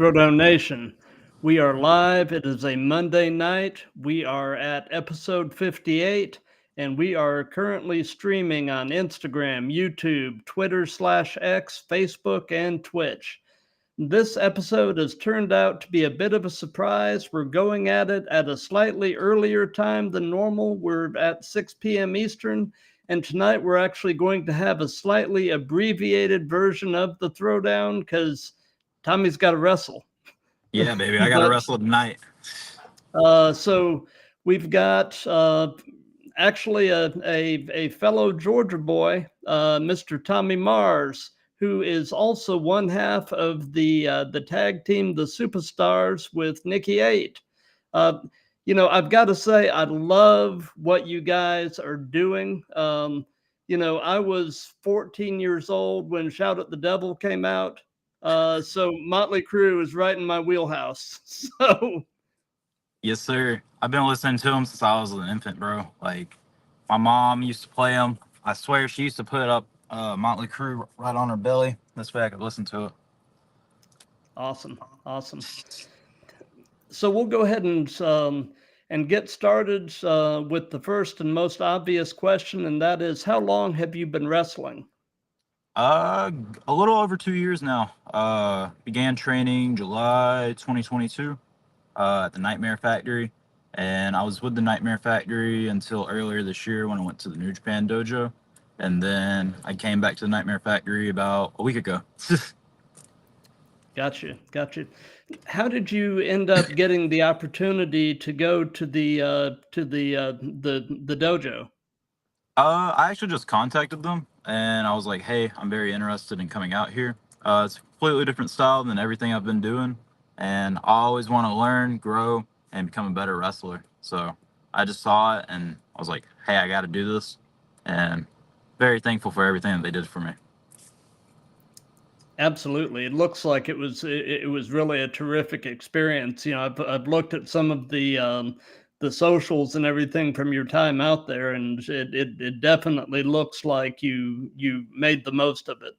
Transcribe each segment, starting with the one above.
Throwdown Nation, we are live. It is a Monday night. We are at episode 58, and we are currently streaming on Instagram, YouTube, Twitter/X, Facebook, and Twitch. This episode has turned out to be a bit of a surprise. We're going at it at a slightly earlier time than normal. We're at 6 p.m. Eastern, and tonight we're actually going to have a slightly abbreviated version of the Throwdown because Tommy's got to wrestle. Yeah, baby, I got to wrestle tonight. So we've got actually a fellow Georgia boy, Mr. Tommy Mars, who is also one half of the tag team, the Superstars, with Nikki 8. I've got to say, I love what you guys are doing. I was 14 years old when Shout at the Devil came out. So Motley Crue is right in my wheelhouse. So yes, sir. I've been listening to them since I was an infant, bro. Like, my mom used to play them. I swear she used to put up Motley Crue right on her belly. This way I could listen to it. Awesome. So we'll go ahead and get started with the first and most obvious question, and that is, how long have you been wrestling? A little over 2 years now. Began training July 2022 at the Nightmare Factory, and I was with the Nightmare Factory until earlier this year when I went to the New Japan Dojo, and then I came back to the Nightmare Factory about a week ago. Gotcha. How did you end up getting the opportunity to go to the dojo? I actually just contacted them and I was like, hey, I'm very interested in coming out here. It's a completely different style than everything I've been doing, and I always want to learn, grow, and become a better wrestler. So I just saw it and I was like, hey, I got to do this, and very thankful for everything that they did for me. Absolutely. It looks like it was really a terrific experience. I've looked at some of the socials and everything from your time out there, and it definitely looks like you made the most of it.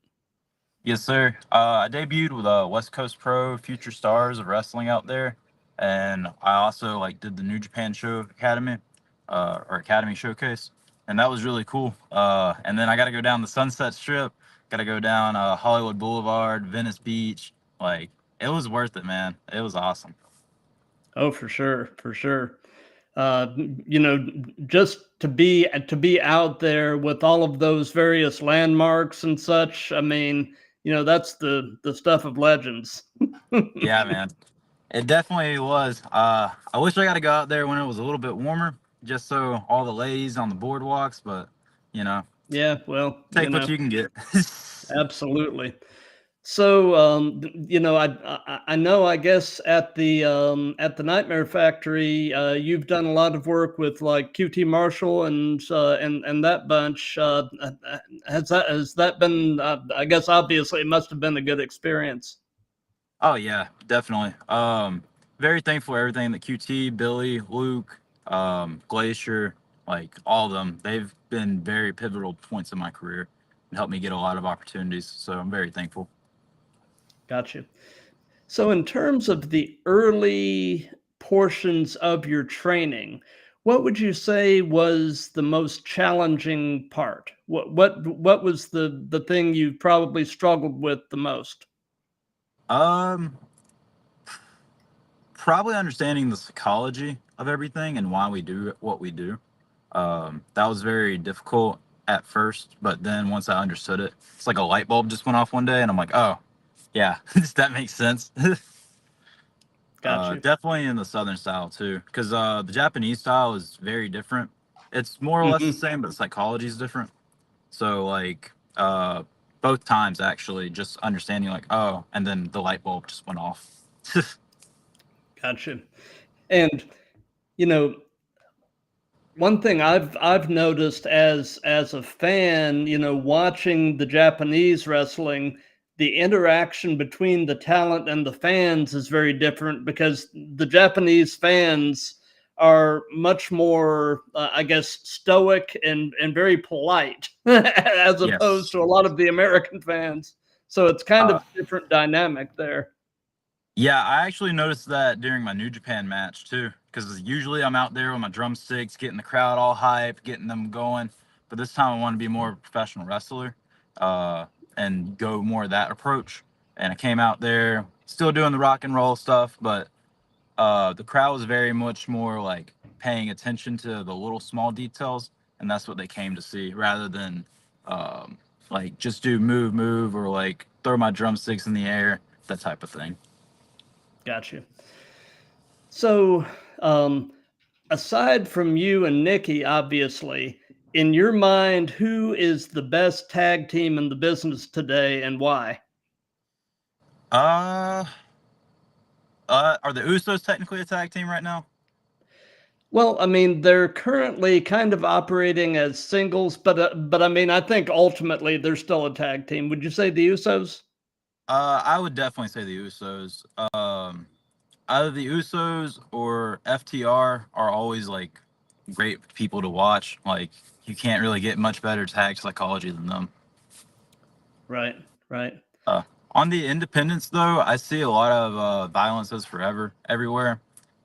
Yes, sir. I debuted with West Coast Pro Future Stars of Wrestling out there, and I also did the New Japan Show Academy, or Academy Showcase, and that was really cool. And then I got to go down the Sunset Strip, got to go down Hollywood Boulevard, Venice Beach. It was worth it, man. It was awesome. Oh, for sure. Just to be out there with all of those various landmarks and such. I mean, that's the stuff of legends. Yeah, man. It definitely was. I wish I got to go out there when it was a little bit warmer, just so all the ladies on the boardwalks, but Yeah, well, take what you can get. Absolutely. So, I know, I guess at the Nightmare Factory, you've done a lot of work with QT Marshall and that bunch. Has that been? I guess obviously it must have been a good experience. Oh yeah, definitely. Very thankful for everything that QT, Billy, Luke, Glacier, all of them. They've been very pivotal points in my career and helped me get a lot of opportunities. So I'm very thankful. Gotcha. So in terms of the early portions of your training, what would you say was the most challenging part? What was the thing you probably struggled with the most? Probably understanding the psychology of everything and why we do what we do. That was very difficult at first, but then once I understood it, it's like a light bulb just went off one day and I'm like, oh yeah, that makes sense. Gotcha. Definitely in the Southern style too, because the Japanese style is very different. It's more or less the same, but the psychology is different. So both times actually, just understanding oh, and then the light bulb just went off. Gotcha. And one thing I've noticed as a fan, watching the Japanese wrestling, the interaction between the talent and the fans is very different because the Japanese fans are much more, I guess, stoic and very polite as opposed to a lot of the American fans. So it's kind of a different dynamic there. Yeah, I actually noticed that during my New Japan match too, because usually I'm out there with my drumsticks, getting the crowd all hype, getting them going. But this time I want to be more of a professional wrestler, uh, and go more of that approach. And I came out there, still doing the rock and roll stuff, but the crowd was very much more like paying attention to the little small details, and that's what they came to see, rather than um, like just do move, move, or like throw my drumsticks in the air, that type of thing. Gotcha. So, aside from you and Nikki, obviously, in your mind, who is the best tag team in the business today and why? Uh, are the Usos technically a tag team right now? Well, I mean, they're currently kind of operating as singles, but I mean, I think ultimately they're still a tag team. Would you say the Usos? I would definitely say the Usos. Either the Usos or FTR are always like great people to watch. Like you can't really get much better tag psychology than them. Right, right. Uh, on the independents though, I see a lot of violence is forever everywhere,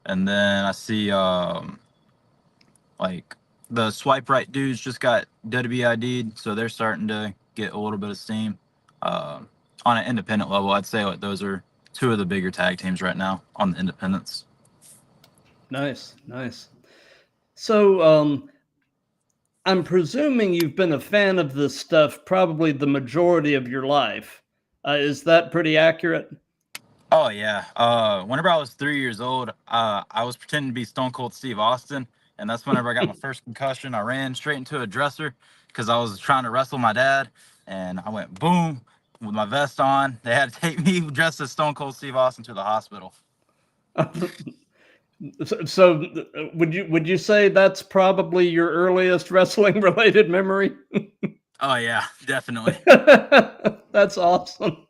and then I see like the swipe right dudes just got WID'd, so they're starting to get a little bit of steam. Uh, on an independent level, I'd say like those are two of the bigger tag teams right now on the independents. Nice, nice. So, I'm presuming you've been a fan of this stuff probably the majority of your life. Is that pretty accurate? Oh yeah. Whenever I was 3 years old, I was pretending to be Stone Cold Steve Austin, and that's whenever I got my first concussion. I ran straight into a dresser because I was trying to wrestle my dad, and I went boom with my vest on. They had to take me dressed as Stone Cold Steve Austin to the hospital. So, would you say that's probably your earliest wrestling related memory? Oh yeah, definitely. That's awesome.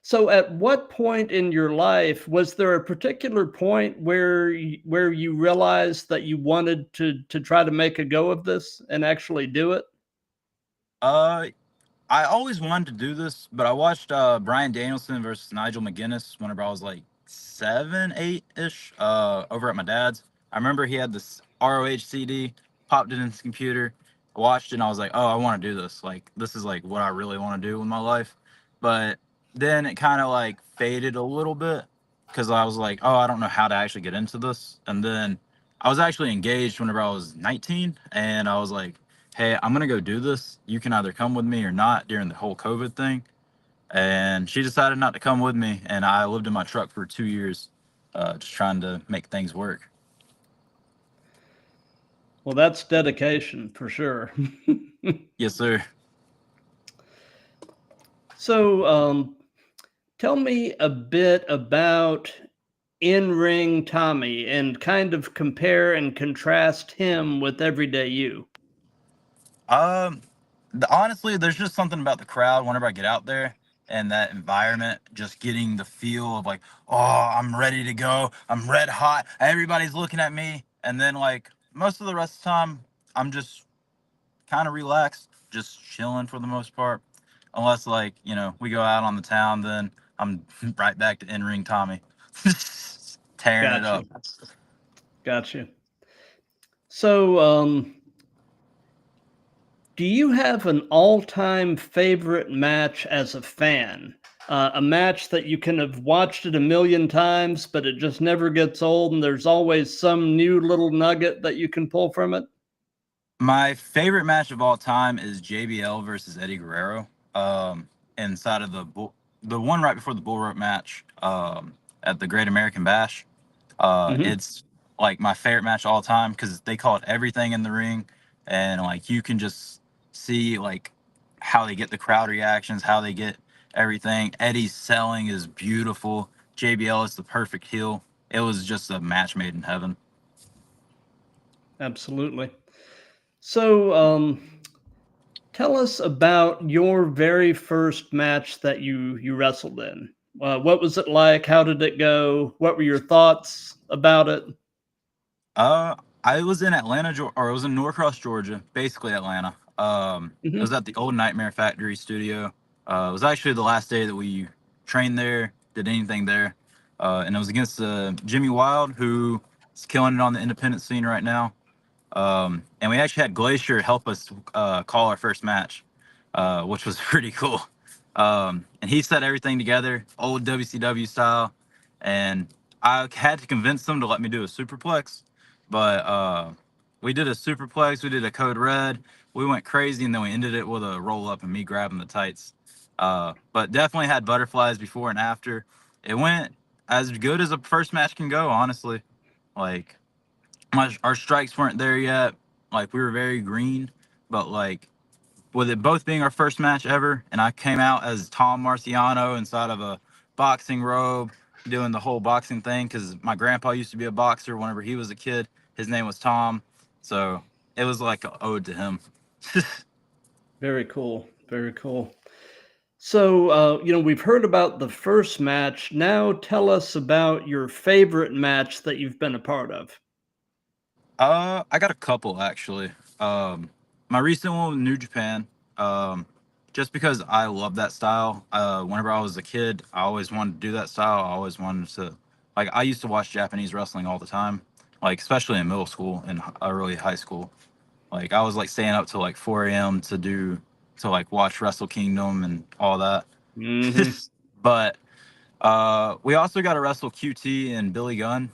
So at what point in your life was there a particular point where you realized that you wanted to try to make a go of this and actually do it? Uh, I always wanted to do this, but I watched Brian Danielson versus Nigel McGuinness whenever I was like 7, 8-ish, over at my dad's. I remember he had this ROH CD, popped it in his computer, I watched it, and I was like, oh, I want to do this. Like, this is like what I really want to do with my life. But then it kind of like faded a little bit because I was like, oh, I don't know how to actually get into this. And then I was actually engaged whenever I was 19, and I was like, hey, I'm gonna go do this. You can either come with me or not during the whole COVID thing. And she decided not to come with me, and I lived in my truck for 2 years, just trying to make things work. Well, that's dedication for sure. Yes, sir. So, tell me a bit about in-ring Tommy and kind of compare and contrast him with everyday you. Um, Honestly, there's just something about the crowd whenever I get out there and that environment, just getting the feel of like, oh, I'm ready to go. I'm red hot. Everybody's looking at me. And then like most of the rest of the time, I'm just kind of relaxed, just chilling for the most part. Unless like, we go out on the town, then I'm right back to in-ring Tommy. Tearing it Gotcha. up. Gotcha. So, do you have an all-time favorite match as a fan? A match that you can have watched it a million times, but it just never gets old, and there's always some new little nugget that you can pull from it? My favorite match of all time is JBL versus Eddie Guerrero. Inside of the one right before the bull rope match, at the Great American Bash. Hmm. It's like my favorite match of all time because they call it everything in the ring, and like you can just see like how they get the crowd reactions, how they get everything. Eddie's selling is beautiful. JBL is the perfect heel. It was just a match made in heaven. Absolutely. So, tell us about your very first match that you wrestled in. What was it like? How did it go? What were your thoughts about it? Uh, I was in Atlanta, or I was in Norcross, Georgia, basically Atlanta. It was Hmm. at the old Nightmare Factory studio. It was actually the last day that we trained there. did anything there. And it was against Jimmy Wild, who is killing it on the independent scene right now. And we actually had Glacier help us call our first match, which was pretty cool. And he set everything together, old WCW style. And I had to convince them to let me do a superplex, but we did a superplex. We did a code red. We went crazy, and then we ended it with a roll up and me grabbing the tights. But definitely had butterflies before and after. It went as good as a first match can go, honestly. Like our strikes weren't there yet. Like we were very green, but like with it both being our first match ever, and I came out as Tom Marciano inside of a boxing robe, doing the whole boxing thing because my grandpa used to be a boxer whenever he was a kid. His name was Tom, so it was like an ode to him. Very cool. Very cool. So, we've heard about the first match. Now tell us about your favorite match that you've been a part of. I got a couple actually. My recent one with New Japan. Um, just because I love that style. Whenever I was a kid, I always wanted to do that style. I always wanted to, like, I used to watch Japanese wrestling all the time, like especially in middle school and early high school. Like I was like staying up till like 4 a.m. to like watch Wrestle Kingdom and all that. Hmm. But we also got to wrestle QT and Billy Gunn.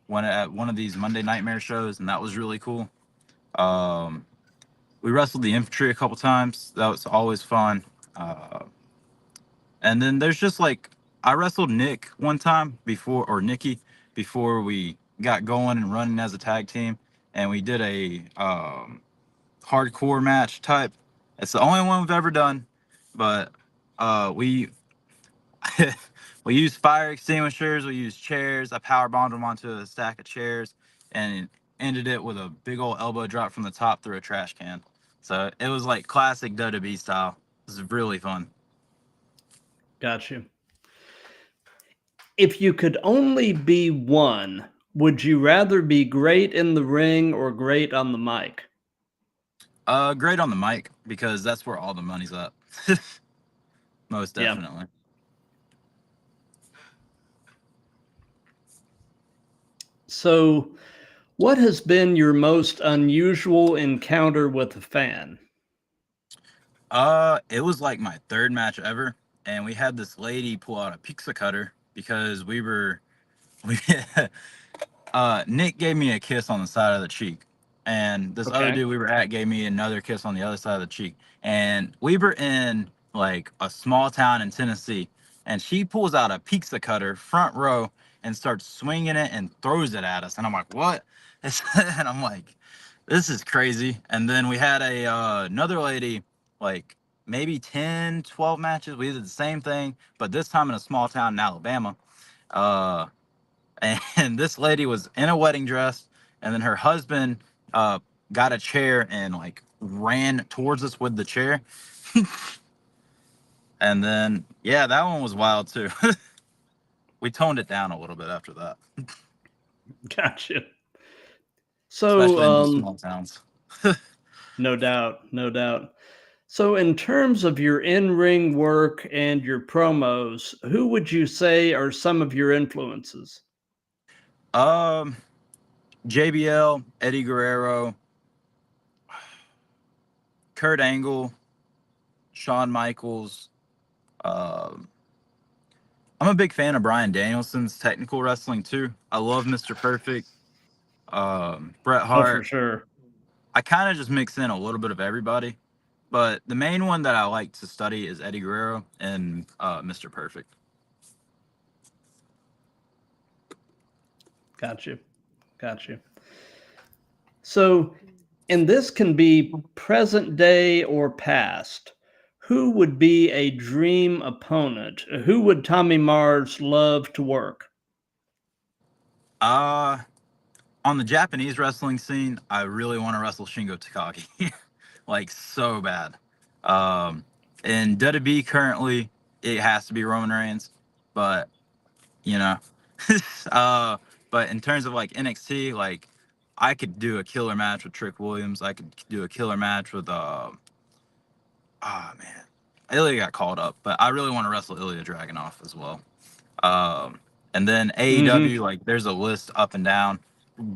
One at one of these Monday Nightmare shows, and that was really cool. Um, we wrestled the infantry a couple times. That was always fun. Uh, and then there's just like I wrestled Nick one time before, or Nikki, before we got going and running as a tag team, and we did a hardcore match type. It's the only one we've ever done, but we we used fire extinguishers. We used chairs. I power bombed them onto a stack of chairs and ended it with a big old elbow drop from the top through a trash can. So it was like classic WWE style. It was really fun. Got you. If you could only be one, would you rather be great in the ring or great on the mic? Great on the mic because that's where all the money's at. Most Yeah. definitely. So, what has been your most unusual encounter with a fan? It was like my third match ever, and we had this lady pull out a pizza cutter because we Nick gave me a kiss on the side of the cheek, and this other Okay. dude we were at gave me another kiss on the other side of the cheek. And we were in like a small town in Tennessee, and she pulls out a pizza cutter front row and starts swinging it and throws it at us. And I'm like, what? And I'm like, this is crazy. And then we had a another lady, like maybe 10, 12 matches. We did the same thing, but this time in a small town in Alabama. Uh, and this lady was in a wedding dress, and then her husband uh got a chair and like ran towards us with the chair. And then yeah, that one was wild too. We toned it down a little bit after that, Gotcha. So, especially in these small towns. no doubt, no doubt. So, in terms of your in ring work and your promos, who would you say are some of your influences? um JBL, Eddie Guerrero, Kurt Angle, Shawn Michaels. um I'm a big fan of Bryan Danielson's technical wrestling too. I love Mr. Perfect, Bret Oh, for Hart. sure. I kind of just mix in a little bit of everybody, but the main one that I like to study is Eddie Guerrero and Mr. Perfect. Got you. Got you. So, and this can be present day or past. Who would be a dream opponent? Who would Tommy Mars love to work? Uh, on the Japanese wrestling scene, I really want to wrestle Shingo Takagi, like so bad. Um, in WWE currently, it has to be Roman Reigns, but you know, uh, but in terms of like NXT, like I could do a killer match with Trick Williams. I could do a killer match with man, Ilya got called up, but I really want to wrestle Ilya Dragunov as well. And then Mm-hmm. AEW, like there's a list up and down.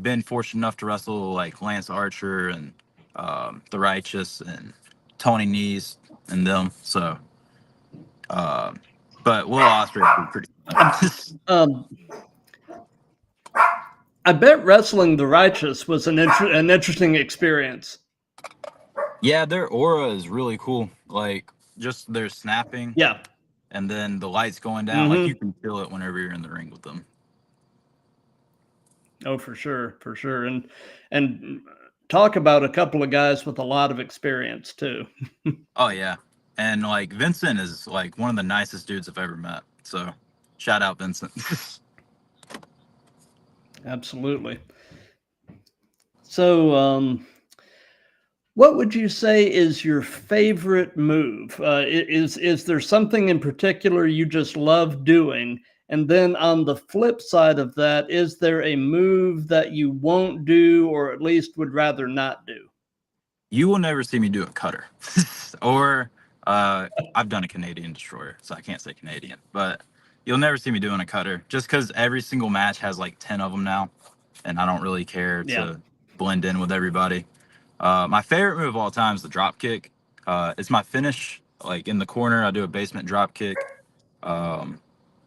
Been fortunate enough to wrestle like Lance Archer and the Righteous and Tony Nese and them. So, but Will Ospreay would be pretty fun. Um, I bet wrestling the Righteous was an interesting experience. Yeah, their aura is really cool. Like just their snapping Yeah. and then the lights going down. Like you Mm-hmm. can feel it whenever you're in the ring with them. Oh, for sure, and talk about a couple of guys with a lot of experience too. Oh yeah, and like Vincent is like one of the nicest dudes I've ever met. So, shout out Vincent. Absolutely. So, what would you say is your favorite move? Is there something in particular you just love doing? And then on the flip side of that, is there a move that you won't do or at least would rather not do? You will never see me do a cutter, or I've done a Canadian destroyer, so I can't say Canadian, but you'll never see me doing a cutter just because every single match has like 10 of them now, and I don't really care Yeah, to blend in with everybody. My favorite move of all time is the drop kick. It's my finish, like in the corner. I do a basement drop kick,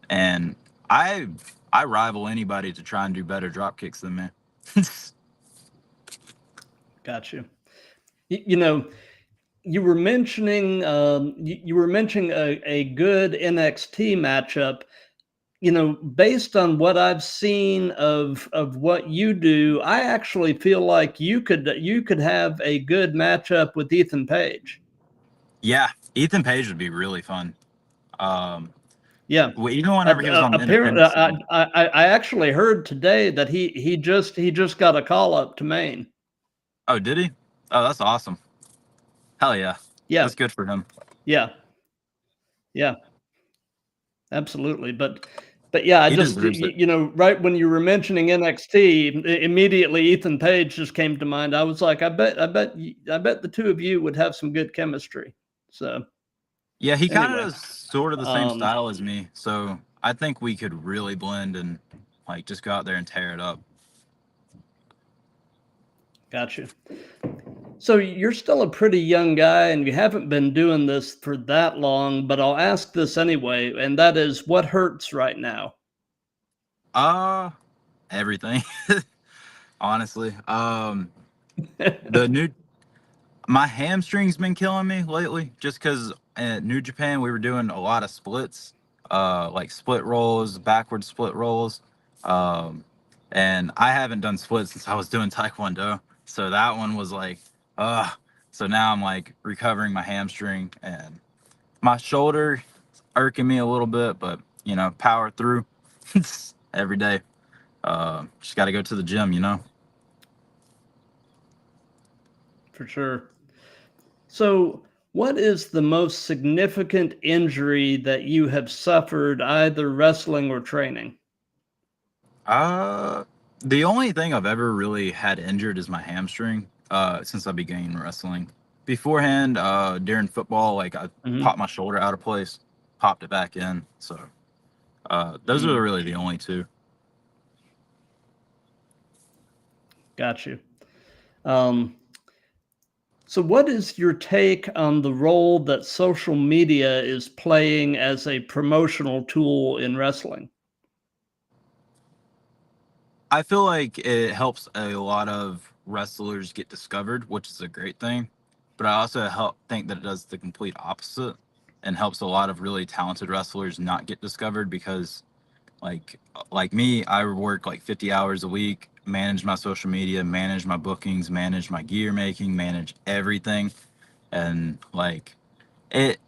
and I I rival anybody to try and do better drop kicks than me. got you. You know, you were mentioning a good NXT matchup. You know, based on what I've seen of what you do, I actually feel like you could have a good matchup with Ethan Page. Yeah, Ethan Page would be really fun. Um, Yeah. Even whenever he was on the Apparently, independent scene. I actually heard today that he just got a call up to Maine. Oh, did he? Oh, that's awesome. Hell yeah. Yeah, That's good for him. yeah, yeah, absolutely. But yeah, I He just deserves it. you know, right when you were mentioning NXT, immediately Ethan Page just came to mind. I was like, I bet the two of you would have some good chemistry. So Yeah, he kind of anyway, does sort of the same um, style as me. So I think we could really blend and like just go out there and tear it up. got you. So you're still a pretty young guy and you haven't been doing this for that long, but I'll ask this anyway, and that is what hurts right now? Uh Everything. Honestly. The new My hamstring's been killing me lately just because at New Japan we were doing a lot of splits, like split rolls, backward split rolls. Um, and I haven't done splits since I was doing Taekwondo. So that one was like, uh, so now I'm like recovering my hamstring and my shoulder irking me a little bit, but you know, power through every day. Just got to go to the gym, you know? For sure. So, what is the most significant injury that you have suffered either wrestling or training? Uh, the only thing I've ever really had injured is my hamstring. Since I began wrestling. Beforehand, during football, like I Mhm. popped my shoulder out of place, popped it back in. So, those are Mm, really the only two. got you. Um, so, what is your take on the role that social media is playing as a promotional tool in wrestling? I feel like it helps a lot of wrestlers get discovered, which is a great thing. But I also think that it does the complete opposite and helps a lot of really talented wrestlers not get discovered because like me, I work like 50 hours a week, manage my social media, manage my bookings, manage my gear making, manage everything. And like it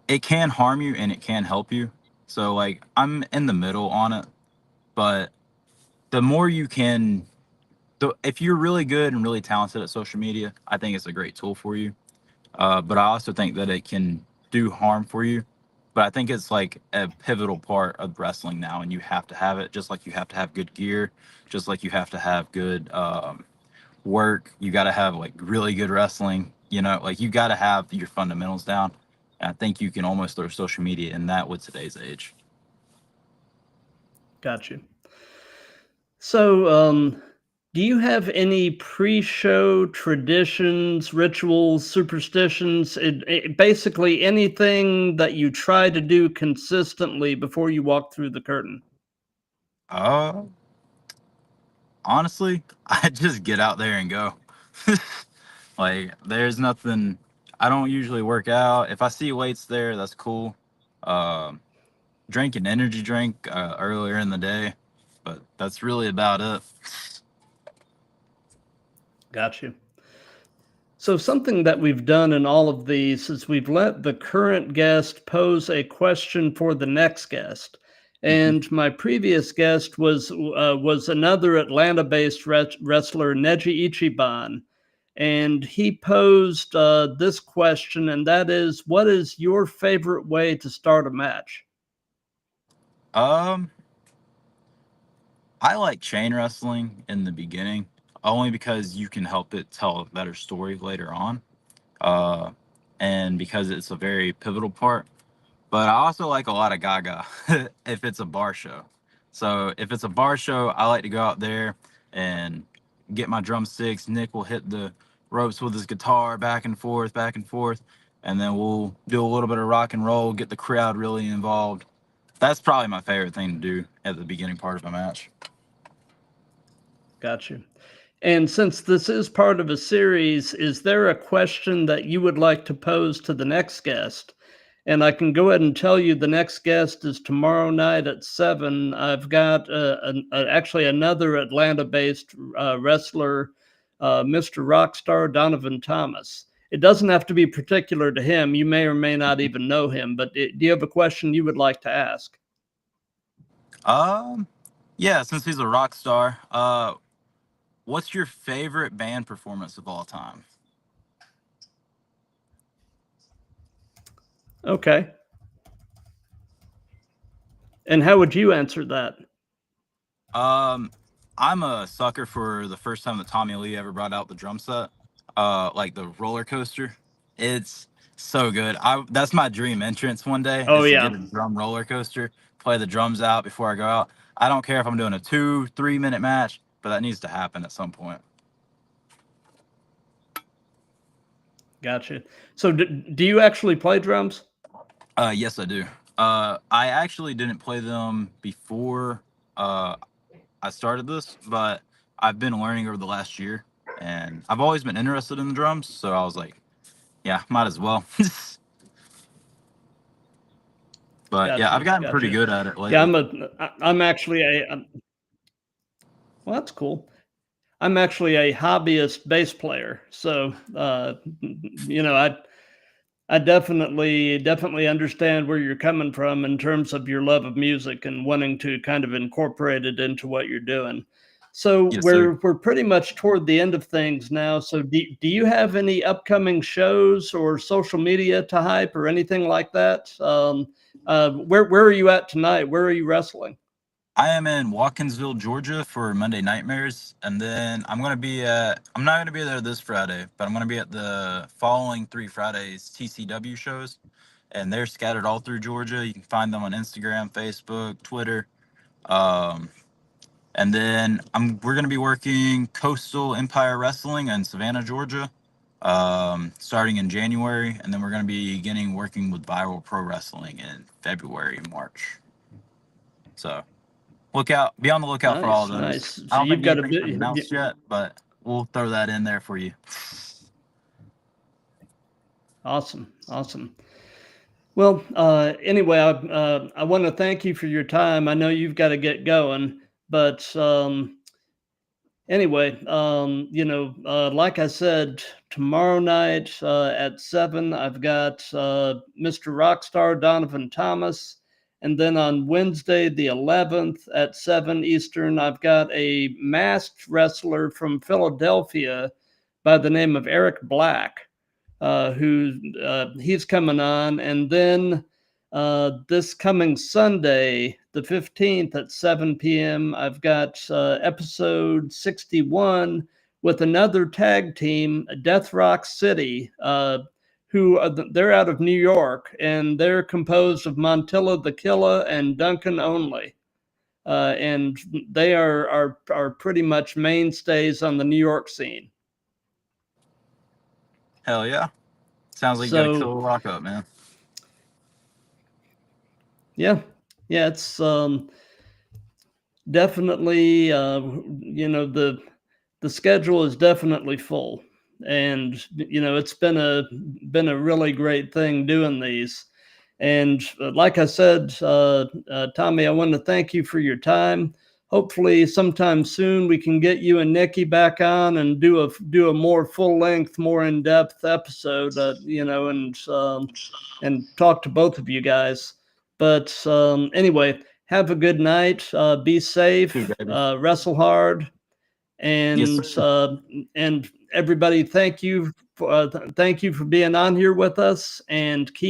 it can harm you and it can help you. So like I'm in the middle on it, but the more you can if you're really good and really talented at social media, I think it's a great tool for you. But I also think that it can do harm for you. But I think it's like a pivotal part of wrestling now, and you have to have it. Just like you have to have good gear, just like you have to have good work. You got to have like really good wrestling. You know, like you got to have your fundamentals down. I think you can almost throw social media in that with today's age. Got you. So, do you have any pre-show traditions, rituals, superstitions, basically anything that you try to do consistently before you walk through the curtain? Uh, Honestly, I just get out there and go. Like, there's nothing. I don't usually work out. If I see weights there, that's cool. Um, Drink an energy drink earlier in the day, but that's really about it. Got you. So something that we've done in all of these is we've let the current guest pose a question for the next guest. Mhm. And my previous guest was another Atlanta-based wrestler, Neji Ichiban, and he posed this question, and that is, what is your favorite way to start a match? Um, I like chain wrestling in the beginning, only because you can help it tell a better story later on, uh, and because it's a very pivotal part. But I also like a lot of Gaga if it's a bar show. So if it's a bar show, I like to go out there and get my drumsticks. Nick will hit the ropes with his guitar back and forth, and then we'll do a little bit of rock and roll, get the crowd really involved. That's probably my favorite thing to do at the beginning part of a match. Got you. And since this is part of a series, is there a question that you would like to pose to the next guest? And I can go ahead and tell you the next guest is tomorrow night at 7. I've got actually another Atlanta-based wrestler, Mr. Rockstar Donovan Thomas. It doesn't have to be particular to him. You may or may not even know him, but do you have a question you would like to ask? Um, yeah, since he's a rock star, what's your favorite band performance of all time? Okay. And how would you answer that? Um, I'm a sucker for the first time that Tommy Lee ever brought out the drum set, like the roller coaster. It's so good. I That's my dream entrance one day Oh, is to yeah. get a drum roller coaster, play the drums out before I go out. I don't care if I'm doing a 2-3 minute match, but that needs to happen at some point. Gotcha. So do you actually play drums? Yes, I do. I actually didn't play them before uh, I started this, but I've been learning over the last year, and I've always been interested in the drums, so I was like, yeah, might as well. But yeah, I've Gotcha. gotten pretty Gotcha. good at it Yeah, lately. I'm actually well, that's cool. I'm actually a hobbyist bass player. So, I definitely understand where you're coming from in terms of your love of music and wanting to kind of incorporate it into what you're doing. So Yes, sir. we're pretty much toward the end of things now. So do you have any upcoming shows or social media to hype or anything like that? Where are you at tonight? Where are you wrestling? I am in Watkinsville, Georgia for Monday Nightmares, and then I'm not gonna be there this Friday, but I'm gonna be at the following 3 Fridays TCW shows, and they're scattered all through Georgia. You can find them on Instagram, Facebook, Twitter. Um, And then we're going to be working Coastal Empire Wrestling in Savannah, Georgia, starting in January, and then we're going to be beginning working with Viral Pro Wrestling in February, March. So be on the lookout for all of Nice, those. nice. I So don't you've think got a anything's been bit. announced yet, but we'll throw that in there for you. Awesome, awesome. Well, anyway, I want to thank you for your time. I know you've got to get going, but anyway, like I said, tomorrow night at 7, I've got Mr. Rockstar Donovan Thomas. And then on Wednesday, the 11th at 7 Eastern, I've got a masked wrestler from Philadelphia by the name of Eric Black, who he's coming on. And then this coming Sunday, the 15th at 7 p.m., I've got episode 61 with another tag team, Death Rock City, who they're out of New York, and they're composed of Montilla the Killa and Duncan Only. And they are pretty much mainstays on the New York scene. Hell yeah. Sounds like you got a killer rock up, man. Yeah. Yeah, it's definitely, you know, the schedule is definitely full. And, you know, it's been a really great thing doing these. And like I said, Tommy, I want to thank you for your time. Hopefully sometime soon we can get you and Nikki back on and do a more full length, more in-depth episode, you know, and talk to both of you guys. But anyway, have a good night. Be safe, wrestle hard. And yes, and everybody, thank you for being on here with us, and keep